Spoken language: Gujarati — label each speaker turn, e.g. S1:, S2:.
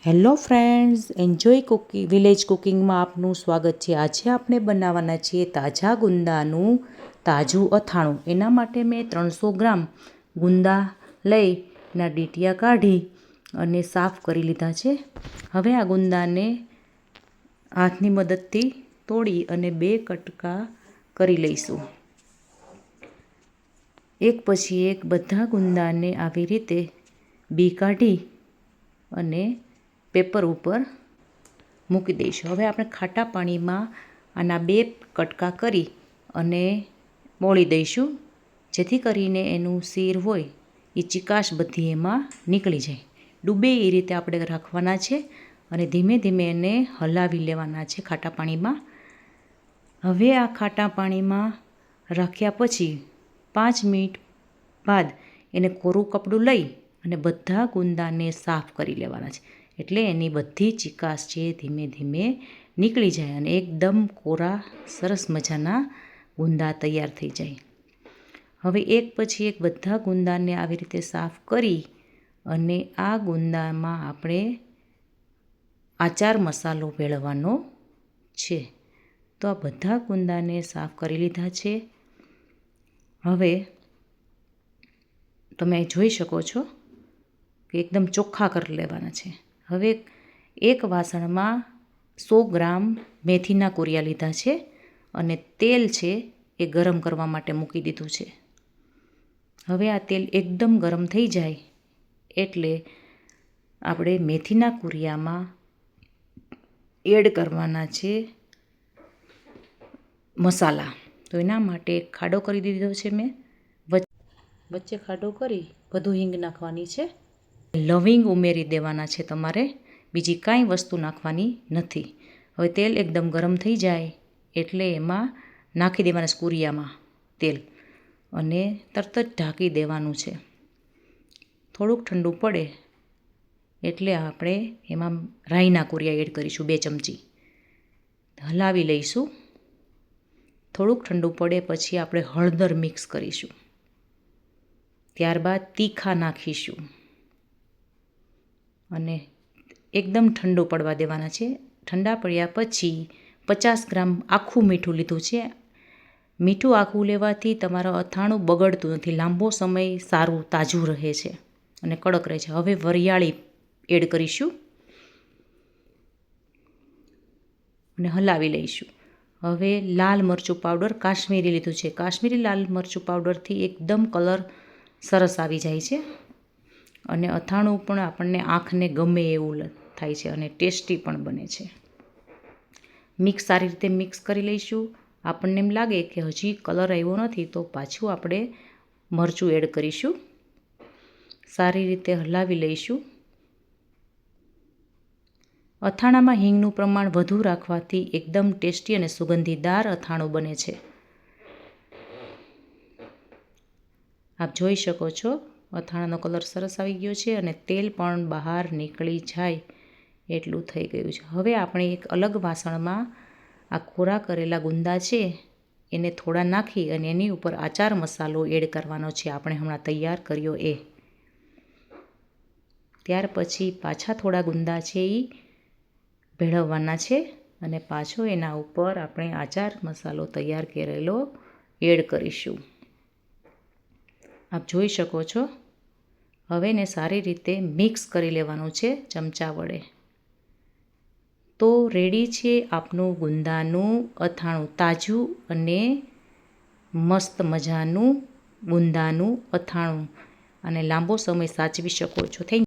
S1: હેલો ફ્રેન્ડ્સ, એન્જોય વિલેજ કુકિંગમાં આપનું સ્વાગત છે। આજે આપણે બનાવવાના છીએ તાજા ગુંદાનું તાજું અથાણું। એના માટે મેં 300 ગ્રામ ગુંદા લઈ એના ડીટિયા કાઢી અને સાફ કરી લીધા છે। હવે આ ગુંદાને હાથની મદદથી તોડી અને 2 કટકા કરી લઈશું। એક પછી એક બધા ગુંદાને આવી રીતે બી કાઢી અને પેપર ઉપર મૂકી દઈશું। હવે આપણે ખાટા પાણીમાં આના 2 કટકા કરી અને બોળી દઈશું, જેથી કરીને એનું શીર હોય એ ચિકાશ બધી એમાં નીકળી જાય। ડૂબે એ રીતે આપણે રાખવાના છે અને ધીમે ધીમે એને હલાવી લેવાના છે ખાટા પાણીમાં। હવે આ ખાટા પાણીમાં રાખ્યા પછી 5 મિનિટ બાદ એને કોરું કપડું લઈ અને બધા ગુંદાને સાફ કરી લેવાના છે, એટલે એની બધી ચિકાશ છે ધીમે ધીમે નીકળી જાય અને એકદમ કોરા સરસ મજાના ગુંદા તૈયાર થઈ જાય। હવે એક પછી એક બધા ગુંદાને આવી રીતે સાફ કરી અને આ ગુંદામાં આપણે આચાર મસાલો ભેળવવાનો છે। તો આ બધા ગુંદાને સાફ કરી લીધા છે। હવે તમે જોઈ શકો છો કે એકદમ ચોખ્ખા કરી લેવાના છે। હવે એક વાસણમાં 100 ગ્રામ મેથીના કુરિયા લીધા છે અને તેલ છે એ ગરમ કરવા માટે મૂકી દીધું છે। હવે આ તેલ એકદમ ગરમ થઈ જાય એટલે આપણે મેથીના કુરિયામાં એડ કરવાના છે મસાલા। તો એના માટે એક ખાડો કરી દીધો છે મેં, વચ્ચે ખાડો કરી બધું હિંગ નાખવાની છે, લવિંગ ઉમેરી દેવાના છે તમારે, બીજી કાંઈ વસ્તુ નાખવાની નથી। હવે તેલ એકદમ ગરમ થઈ જાય એટલે એમાં નાખી દેવાના કુરિયામાં તેલ અને તરત જ ઢાંકી દેવાનું છે। થોડુંક ઠંડુ પડે એટલે આપણે એમાં રાઈના કુરિયા એડ કરીશું 2 ચમચી, હલાવી લઈશું। થોડુંક ઠંડુ પડે પછી આપણે હળદર મિક્સ કરીશું, ત્યારબાદ તીખા નાખીશું અને એકદમ ઠંડુ પડવા દેવાના છે। ઠંડા પડ્યા પછી 50 ગ્રામ આખું મીઠું લીધું છે। મીઠું આખું લેવાથી તમારું અથાણું બગડતું નથી, લાંબો સમય સારું તાજું રહે છે અને કડક રહે છે। હવે વરિયાળી એડ કરીશું અને હલાવી લઈશું। હવે લાલ મરચું પાવડર કાશ્મીરી લીધું છે। કાશ્મીરી લાલ મરચું પાવડરથી એકદમ કલર સરસ આવી જાય છે અને અથાણું પણ આપણને આંખને ગમે એવું થાય છે અને ટેસ્ટી પણ બને છે। મિક્સ સારી રીતે મિક્સ કરી લઈશું। આપણને એમ લાગે કે હજી કલર આવ્યો નથી તો પાછું આપણે મરચું એડ કરીશું, સારી રીતે હલાવી લઈશું। અથાણામાં હિંગનું પ્રમાણ વધુ રાખવાથી એકદમ ટેસ્ટી અને સુગંધીદાર અથાણું બને છે। આપ જોઈ શકો છો અથાણાનો કલર સરસ આવી ગયો છે અને તેલ પણ બહાર નીકળી જાય એટલું થઈ ગયું છે। હવે આપણે એક અલગ વાસણમાં આ કોરા કરેલા ગુંદા છે એને થોડા નાખી અને એની ઉપર આચાર મસાલો એડ કરવાનો છે, આપણે હમણાં તૈયાર કર્યો એ। ત્યાર પછી પાછા થોડા ગુંદા છે એ ભેળવવાના છે અને પાછો એના ઉપર આપણે આચાર મસાલો તૈયાર કરેલો એડ કરીશું। આપ જોઈ શકો છો। હવે એને સારી રીતે મિક્સ કરી લેવાનું છે ચમચા વડે। તો રેડી છે આપનું ગુંદાનું અથાણું, તાજું અને મસ્ત મજાનું ગુંદાનું અથાણું, અને લાંબો સમય સાચવી શકો છો। Thank you.